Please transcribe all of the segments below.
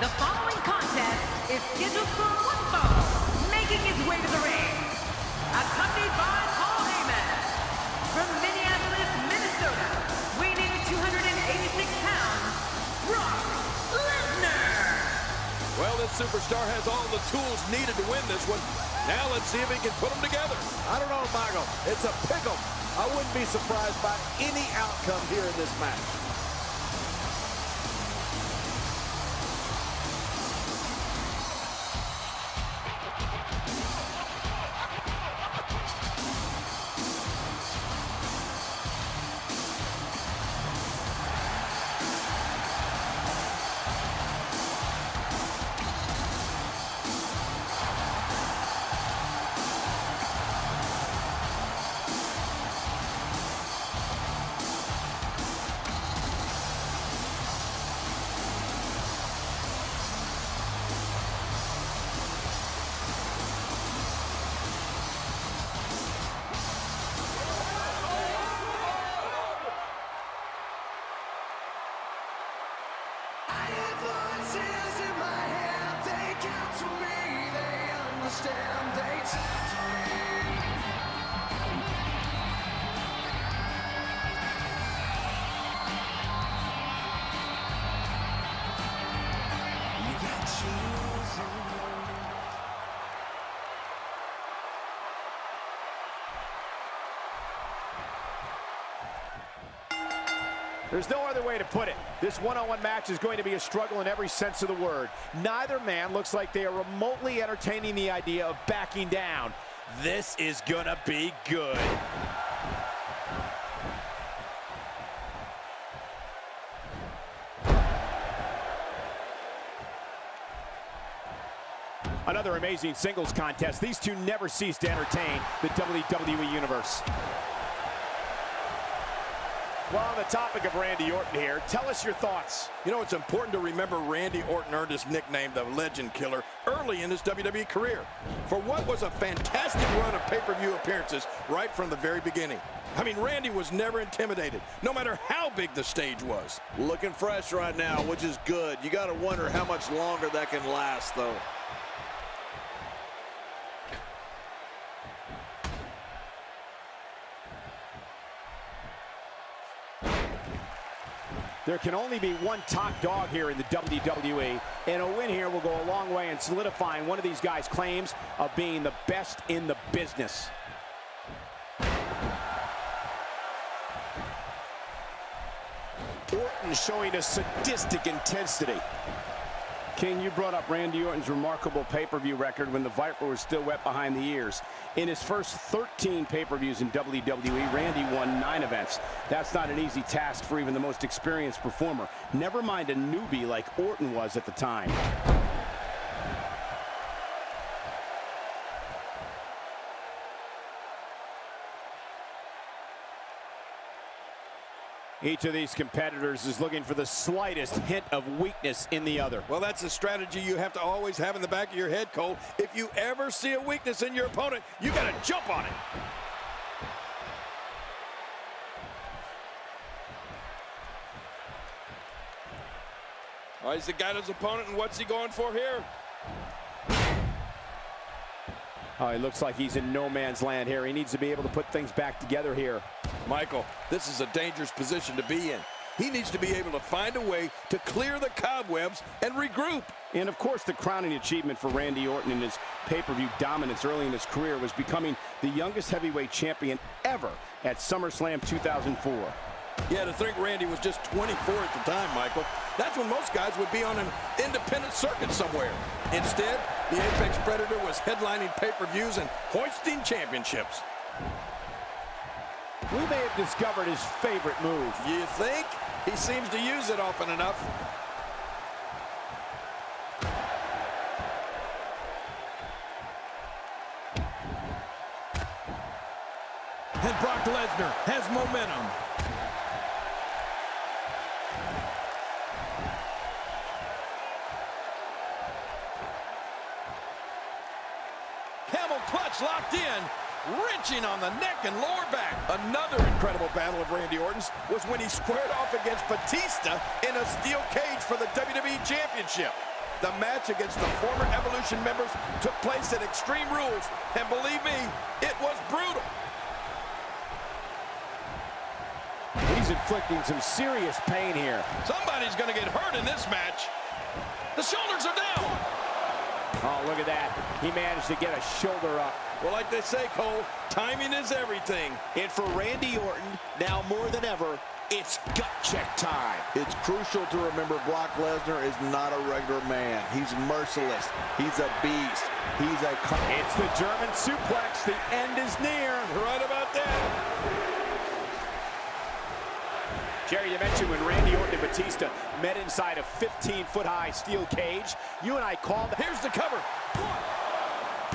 The following contest is scheduled for one fall, making his way to the ring. Accompanied by Paul Heyman from Minneapolis, Minnesota, weighing 286 pounds, Brock Lesnar. Well, this superstar has all the tools needed to win this one. Now let's see if he can put them together. I don't know, Michael. It's a pick'em. I wouldn't be surprised by any outcome here in this match. There's no other way to put it. This one-on-one match is going to be a struggle in every sense of the word. Neither man looks like they are remotely entertaining the idea of backing down. This is gonna be good. Another amazing singles contest. These two never cease to entertain the WWE Universe. Well, on the topic of Randy Orton here, tell us your thoughts. You know, it's important to remember Randy Orton earned his nickname, the Legend Killer, early in his WWE career for what was a fantastic run of pay-per-view appearances right from the very beginning. I mean, Randy was never intimidated, no matter how big the stage was. Looking fresh right now, which is good. You got to wonder how much longer that can last, though. There can only be one top dog here in the WWE, and a win here will go a long way in solidifying one of these guys' claims of being the best in the business. Orton showing a sadistic intensity. King, you brought up Randy Orton's remarkable pay-per-view record when the Viper was still wet behind the ears. In his first 13 pay-per-views in WWE, Randy won 9 events. That's not an easy task for even the most experienced performer. Never mind a newbie like Orton was at the time. Each of these competitors is looking for the slightest hint of weakness in the other. Well, that's a strategy you have to always have in the back of your head, Cole. If you ever see a weakness in your opponent, you got to jump on it. Oh, he's got his opponent, and what's he going for here? Oh, it looks like he's in no man's land here. He needs to be able to put things back together here. Michael, this is a dangerous position to be in. He needs to be able to find a way to clear the cobwebs and regroup. And of course, the crowning achievement for Randy Orton in his pay-per-view dominance early in his career was becoming the youngest heavyweight champion ever at SummerSlam 2004. Yeah, to think Randy was just 24 at the time, Michael. That's when most guys would be on an independent circuit somewhere. Instead, the Apex Predator was headlining pay-per-views and hoisting championships. We may have discovered his favorite move. You think? He seems to use it often enough. And Brock Lesnar has momentum. Camel clutch locked in, wrenching on the neck and lower back. Another incredible battle of Randy Orton's was when he squared off against Petite in a steel cage for the WWE Championship. The match against the former Evolution members took place at Extreme Rules, and believe me, it was brutal. He's inflicting some serious pain here. Somebody's going to get hurt in this match. The shoulders are down. Oh, look at that. He managed to get a shoulder up. Well, like they say, Cole, timing is everything. And for Randy Orton, now more than ever, it's gut check time. It's crucial to remember Brock Lesnar is not a regular man. He's merciless. He's a beast. He's a... It's the German suplex. The end is near. Right about that. Jerry, you mentioned when Randy Orton and Batista met inside a 15-foot-high steel cage. You and I called... Here's the cover.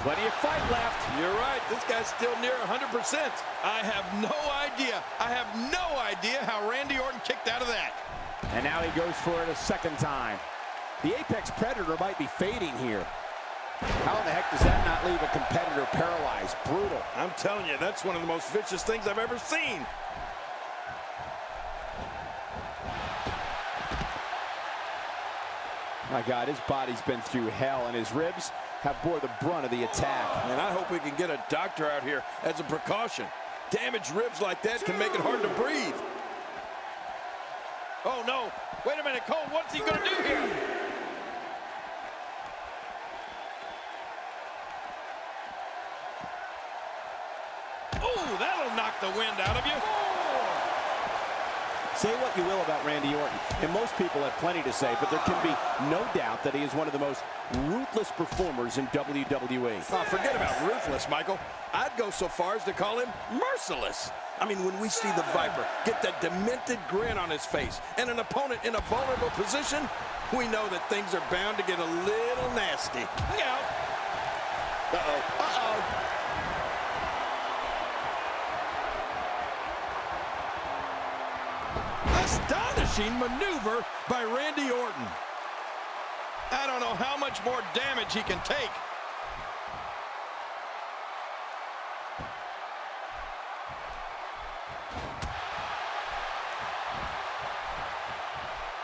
Plenty of fight left. You're right. This guy's still near 100%. I have no idea how Randy Orton kicked out of that. And now he goes for it a second time. The Apex Predator might be fading here. How in the heck does that not leave a competitor paralyzed? Brutal. I'm telling you, that's one of the most vicious things I've ever seen. My God, his body's been through hell, and his ribs have bore the brunt of the attack. And I hope we can get a doctor out here as a precaution. Damaged ribs like that can make it hard to breathe. Oh, no. Wait a minute, Cole. What's he going to do here? Oh, that'll knock the wind out of you. Say what you will about Randy Orton, and most people have plenty to say, but there can be no doubt that he is one of the most ruthless performers in WWE. Oh, forget about ruthless, Michael. I'd go so far as to call him merciless. I mean, when we see the Viper get that demented grin on his face and an opponent in a vulnerable position, we know that things are bound to get a little nasty. Look out. Uh-oh. Uh-oh. Astonishing maneuver by Randy Orton. I don't know how much more damage he can take.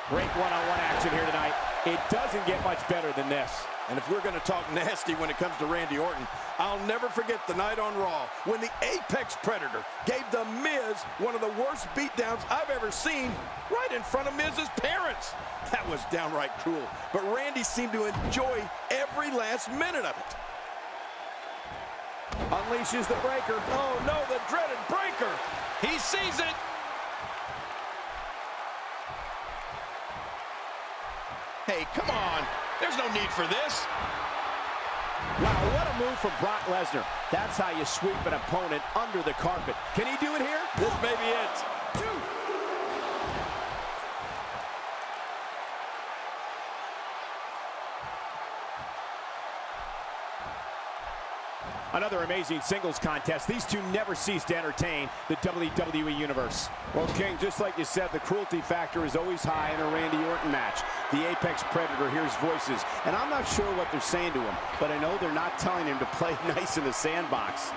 Great one-on-one action here tonight. It doesn't get much better than this. And if we're going to talk nasty when it comes to Randy Orton, I'll never forget the night on Raw when the Apex Predator gave The Miz one of the worst beatdowns I've ever seen right in front of Miz's parents. That was downright cruel, but Randy seemed to enjoy every last minute of it. Unleashes the breaker. Oh no, the dreaded breaker. He sees it. Hey, come on. There's no need for this. Wow, what a move from Brock Lesnar. That's how you sweep an opponent under the carpet. Can he do it here? This may be it. Another amazing singles contest. These two never cease to entertain the WWE Universe. Well, King, just like you said, the cruelty factor is always high in a Randy Orton match. The Apex Predator hears voices, and I'm not sure what they're saying to him, but I know they're not telling him to play nice in the sandbox.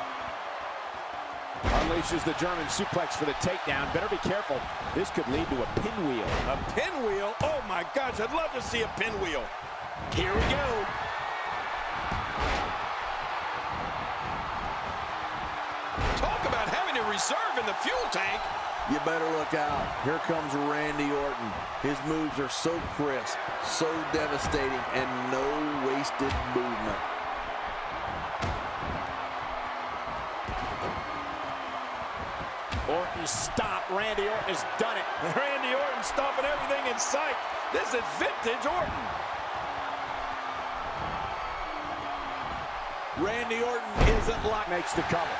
Unleashes the German suplex for the takedown. Better be careful. This could lead to a pinwheel. A pinwheel? Oh my gosh, I'd love to see a pinwheel. Here we go. Talk about having a reserve in the fuel tank. You better look out. Here comes Randy Orton. His moves are so crisp, so devastating, and no wasted movement. Orton stopped. Randy Orton has done it. Randy Orton stomping everything in sight. This is vintage Orton. Randy Orton isn't locked. Makes the cover.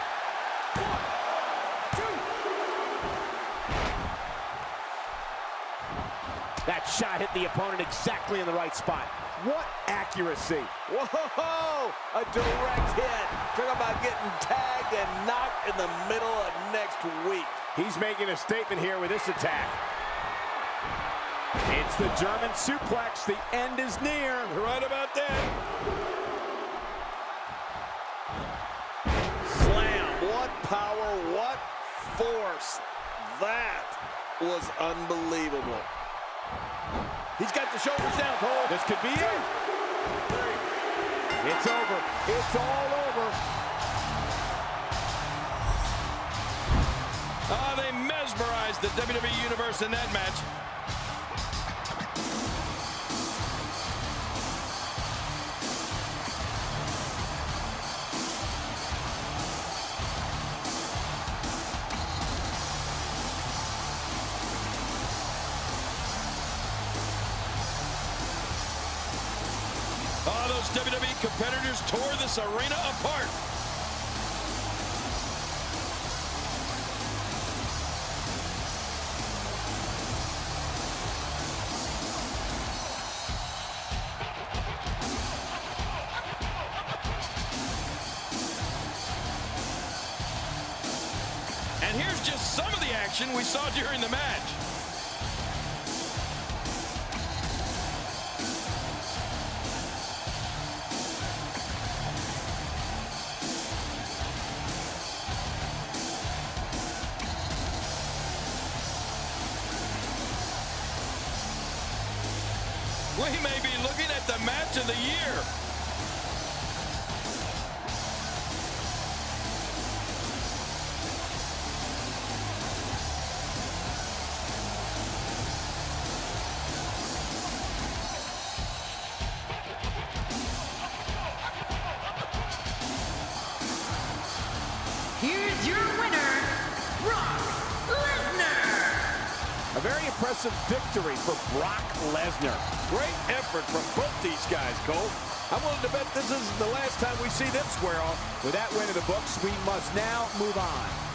1, 2. That shot hit the opponent exactly in the right spot. What accuracy. Whoa! A direct hit. Talk about getting tagged and knocked in the middle of next week. He's making a statement here with this attack. It's the German suplex. The end is near. You're right about that. Slam. What power, what force. That was unbelievable. He's got the shoulders down, Cole. This could be it. It's over. It's all over. Oh, they mesmerized the WWE Universe in that match. Oh, those WWE competitors tore this arena apart. And here's just some of the action we saw during the match. We may be looking at the match of the year. Here's your winner, Brock Lesnar. A very impressive victory for Brock Lesnar. Great effort from both these guys, Cole. I'm willing to bet this isn't the last time we see them square off. With that win in the books, we must now move on.